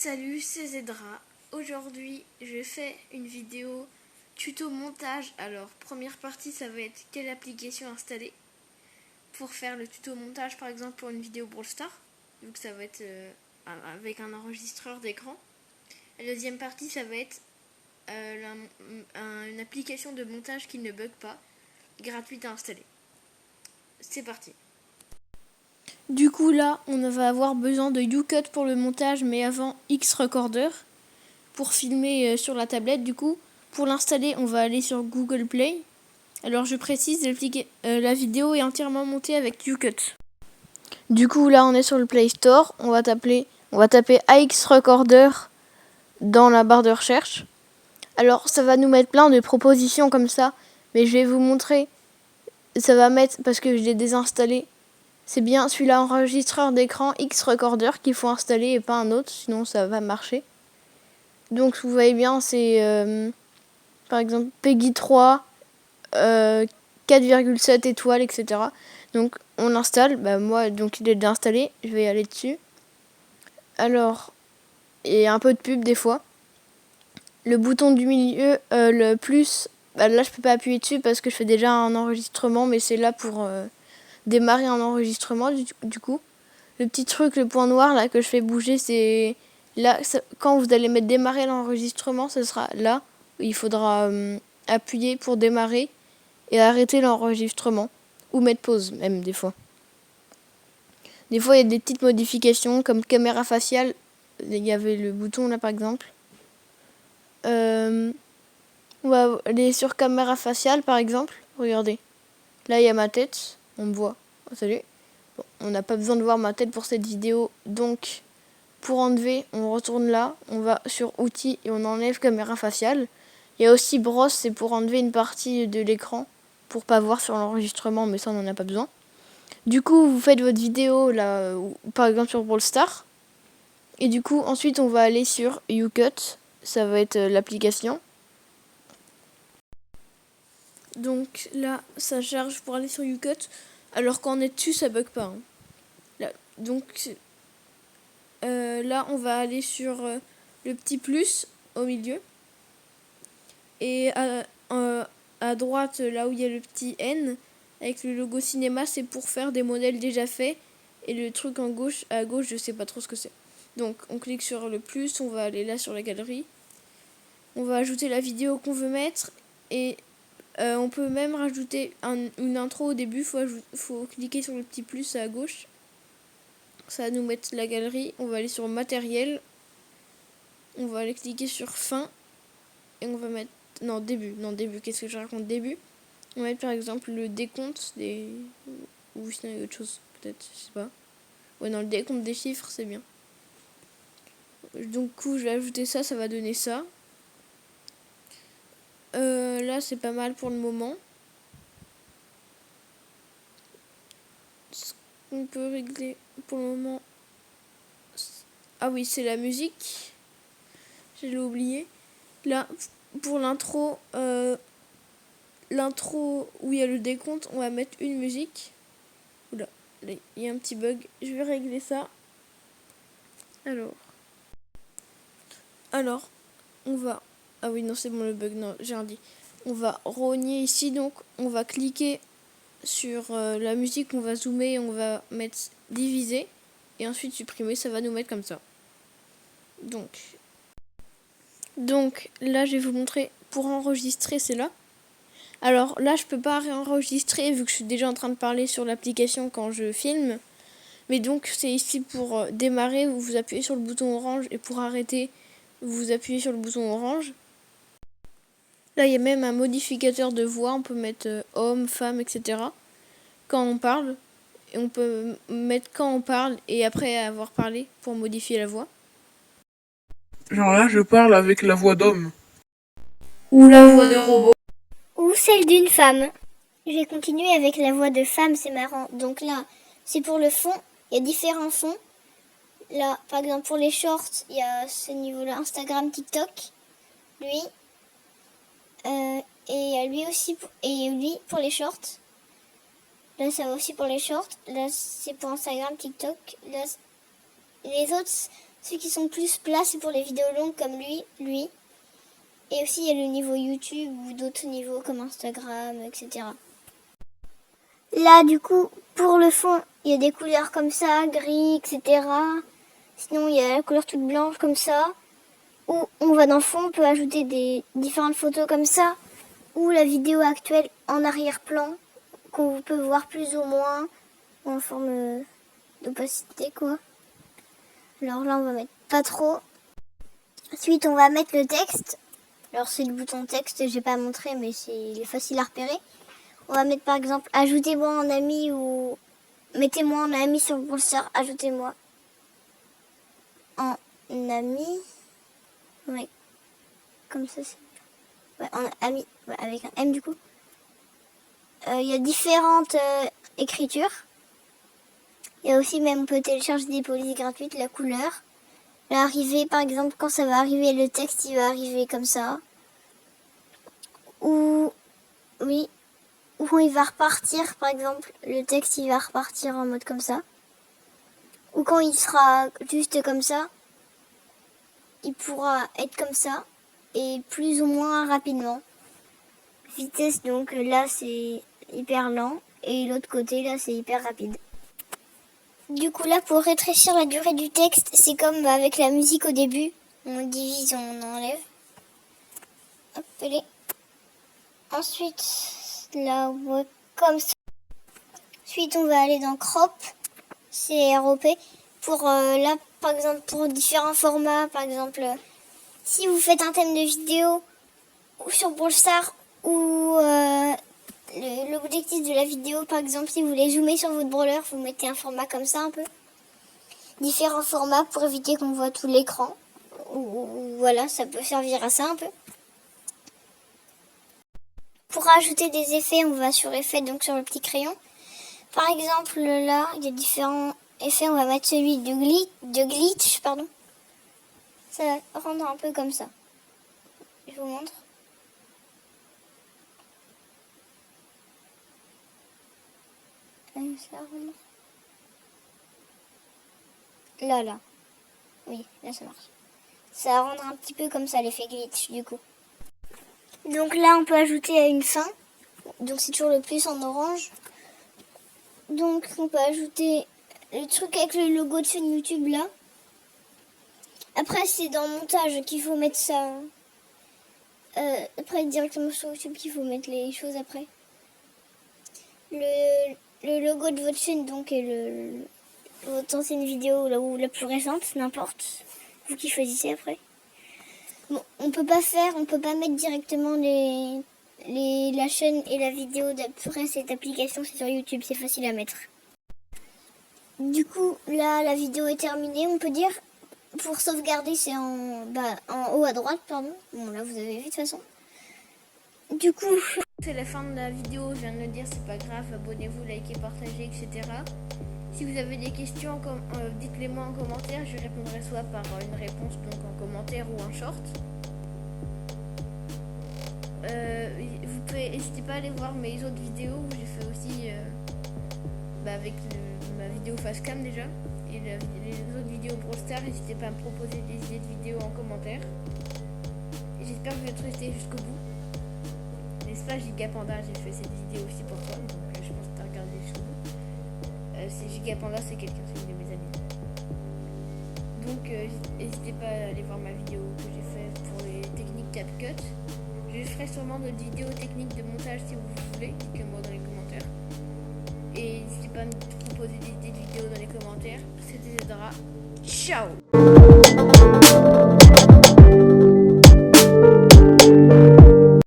Salut, c'est Zedra. Aujourd'hui, je fais une vidéo tuto montage. Alors, première partie, ça va être quelle application installer pour faire le tuto montage, par exemple pour une vidéo Brawl Stars, vu que ça va être avec un enregistreur d'écran. La deuxième partie, ça va être une application de montage qui ne bug pas, gratuite à installer. C'est parti. Du coup là, on va avoir besoin de YouCut pour le montage, mais avant Xrecorder pour filmer sur la tablette. Du coup, pour l'installer, on va aller sur Google Play. Alors je précise, la vidéo est entièrement montée avec YouCut. Du coup là, on est sur le Play Store. On va taper Xrecorder dans la barre de recherche. Alors ça va nous mettre plein de propositions comme ça, mais je vais vous montrer. Ça va mettre, parce que je l'ai désinstallé, c'est bien celui-là, enregistreur d'écran Xrecorder, qu'il faut installer et pas un autre, sinon ça va marcher. Donc vous voyez bien, c'est par exemple Peggy 3, 4,7 étoiles, etc. Donc on l'installe, moi donc il est déjà installé, je vais aller dessus. Alors, il y a un peu de pub des fois. Le bouton du milieu, le plus, là je peux pas appuyer dessus parce que je fais déjà un enregistrement, mais c'est là pour démarrer un enregistrement du coup. Le petit truc, le point noir là que je fais bouger, c'est là, quand vous allez mettre démarrer l'enregistrement, ce sera là où il faudra appuyer pour démarrer et arrêter l'enregistrement, ou mettre pause même des fois. Des fois il y a des petites modifications comme caméra faciale, il y avait le bouton là par exemple. On va aller sur caméra faciale par exemple, regardez. Là il y a ma tête, on me voit. Oh, salut. Bon, on n'a pas besoin de voir ma tête pour cette vidéo, donc pour enlever, on retourne là, on va sur outils et on enlève caméra faciale. Il y a aussi brosse, c'est pour enlever une partie de l'écran pour pas voir sur l'enregistrement, mais ça on n'en a pas besoin. Du coup, vous faites votre vidéo là, par exemple sur Brawl Stars. Et du coup, ensuite on va aller sur YouCut, ça va être l'application. Donc là, ça charge pour aller sur YouCut. Alors quand on est dessus, ça bug pas. Hein. Là, donc là, on va aller sur le petit plus au milieu. Et à droite, là où il y a le petit N, avec le logo cinéma, c'est pour faire des modèles déjà faits. Et le truc à gauche, je sais pas trop ce que c'est. Donc on clique sur le plus, on va aller là sur la galerie. On va ajouter la vidéo qu'on veut mettre. Et on peut même rajouter une intro au début. Faut cliquer sur le petit plus à gauche. Ça va nous mettre la galerie. On va aller sur matériel. On va aller cliquer sur fin. Et on va mettre... Non, début, qu'est-ce que je raconte, début. On va mettre par exemple le décompte des... Ou sinon il y a autre chose, peut-être, je sais pas. Ouais, non, le décompte des chiffres, c'est bien. Donc, du coup, je vais ajouter ça, ça va donner ça. Là, c'est pas mal pour le moment. Ce qu'on peut régler pour le moment... Ah oui, c'est la musique. Je l'ai oublié. Là, pour l'intro... L'intro où il y a le décompte, on va mettre une musique. Oula, là, il y a un petit bug. Je vais régler ça. Alors, on va... Ah oui, non, c'est bon le bug, non, j'ai rien dit. On va rogner ici, donc on va cliquer sur la musique, on va zoomer, on va mettre diviser. Et ensuite supprimer, ça va nous mettre comme ça. Donc là, je vais vous montrer, pour enregistrer, c'est là. Alors là, je peux pas réenregistrer vu que je suis déjà en train de parler sur l'application quand je filme. Mais donc, c'est ici pour démarrer, vous appuyez sur le bouton orange et pour arrêter, vous appuyez sur le bouton orange. Là, il y a même un modificateur de voix, on peut mettre homme, femme, etc. Quand on parle, et on peut mettre quand on parle et après avoir parlé pour modifier la voix. Genre là, je parle avec la voix d'homme. Ou la voix de robot. Ou celle d'une femme. Je vais continuer avec la voix de femme, c'est marrant. Donc là, c'est pour le fond, il y a différents fonds. Là, par exemple, pour les shorts, il y a ce niveau-là, Instagram, TikTok, lui. Et lui aussi, et lui pour les shorts. Là, ça va aussi pour les shorts. Là, c'est pour Instagram, TikTok. Là, les autres, Ceux qui sont plus plats, c'est pour les vidéos longues comme lui. Et aussi, il y a le niveau YouTube ou d'autres niveaux comme Instagram, etc. Là, du coup, pour le fond, il y a des couleurs comme ça, gris, etc. Sinon, il y a la couleur toute blanche comme ça. Ou on va dans le fond, on peut ajouter des différentes photos comme ça. Ou la vidéo actuelle en arrière-plan, qu'on peut voir plus ou moins en forme d'opacité, quoi. Alors là, on va mettre pas trop. Ensuite, on va mettre le texte. Alors, c'est le bouton texte, j'ai pas montré, mais il est facile à repérer. On va mettre par exemple, ajoutez-moi en ami ou mettez-moi en ami sur le pulsar, ajoutez-moi en ami. Ouais, comme ça, c'est. Ouais, en ami, ouais, avec un M du coup. Il y a différentes écritures. Il y a aussi, même, on peut télécharger des polices gratuites, la couleur. L'arrivée, par exemple, quand ça va arriver, le texte, il va arriver comme ça. Ou, oui, ou il va repartir, par exemple, le texte, il va repartir en mode comme ça. Ou quand il sera juste comme ça, il pourra être comme ça, et plus ou moins rapidement. Vitesse, donc là, c'est hyper lent, et l'autre côté, là, c'est hyper rapide. Du coup, là, pour rétrécir la durée du texte, c'est comme avec la musique au début. On divise, on enlève. Hop, allez. Ensuite, là, ouais, comme ça. Ensuite, on va aller dans Crop, CROP, pour là, par exemple, pour différents formats. Par exemple, si vous faites un thème de vidéo ou sur Brawlstar ou l'objectif de la vidéo, par exemple, si vous voulez zoomer sur votre brawler, vous mettez un format comme ça un peu. Différents formats pour éviter qu'on voit tout l'écran. Ou voilà, ça peut servir à ça un peu. Pour rajouter des effets, on va sur effets, donc sur le petit crayon. Par exemple, là, il y a différents effets. On va mettre celui de glitch, pardon. Ça va rendre un peu comme ça. Je vous montre. Ça rend... Là. Oui, là ça marche. Ça va rendre un petit peu comme ça l'effet glitch du coup. Donc là, on peut ajouter à une fin. Donc c'est toujours le plus en orange. Donc on peut ajouter le truc avec le logo de chaîne YouTube là. Après, c'est dans le montage qu'il faut mettre ça. Après, directement sur YouTube qu'il faut mettre les choses après. Le logo de votre chaîne, donc, et votre ancienne vidéo là, ou la plus récente, n'importe. Vous qui choisissez après. Bon, on peut pas mettre directement la chaîne et la vidéo d'après cette application, c'est sur YouTube, c'est facile à mettre. Du coup, là, la vidéo est terminée, on peut dire. Pour sauvegarder, c'est en haut à droite, pardon. Bon, là, vous avez vu de toute façon. Du coup, c'est la fin de la vidéo, je viens de le dire, c'est pas grave. Abonnez-vous, likez, partagez, etc. Si vous avez des questions, dites-les moi en commentaire. Je répondrai soit par une réponse, donc en commentaire ou en short. N'hésitez pas à aller voir mes autres vidéos où j'ai fait aussi avec ma vidéo facecam déjà. Et les autres vidéos Brawlstar, n'hésitez pas à me proposer des idées de vidéos en commentaire. Et j'espère que vous êtes restés jusqu'au bout. N'est-ce pas, Gigapanda, j'ai fait cette vidéo aussi pour toi, donc je pense que tu as regardé jusqu'au bout. C'est Gigapanda, c'est quelqu'un, c'est une de mes amies. Donc n'hésitez pas à aller voir ma vidéo que j'ai faite pour les techniques CapCut. Je ferai sûrement d'autres vidéos techniques de montage si vous voulez, dites-le-moi dans les commentaires. Et n'hésitez pas à me proposer des idées de vidéos dans les commentaires, ça vous aidera. Ciao!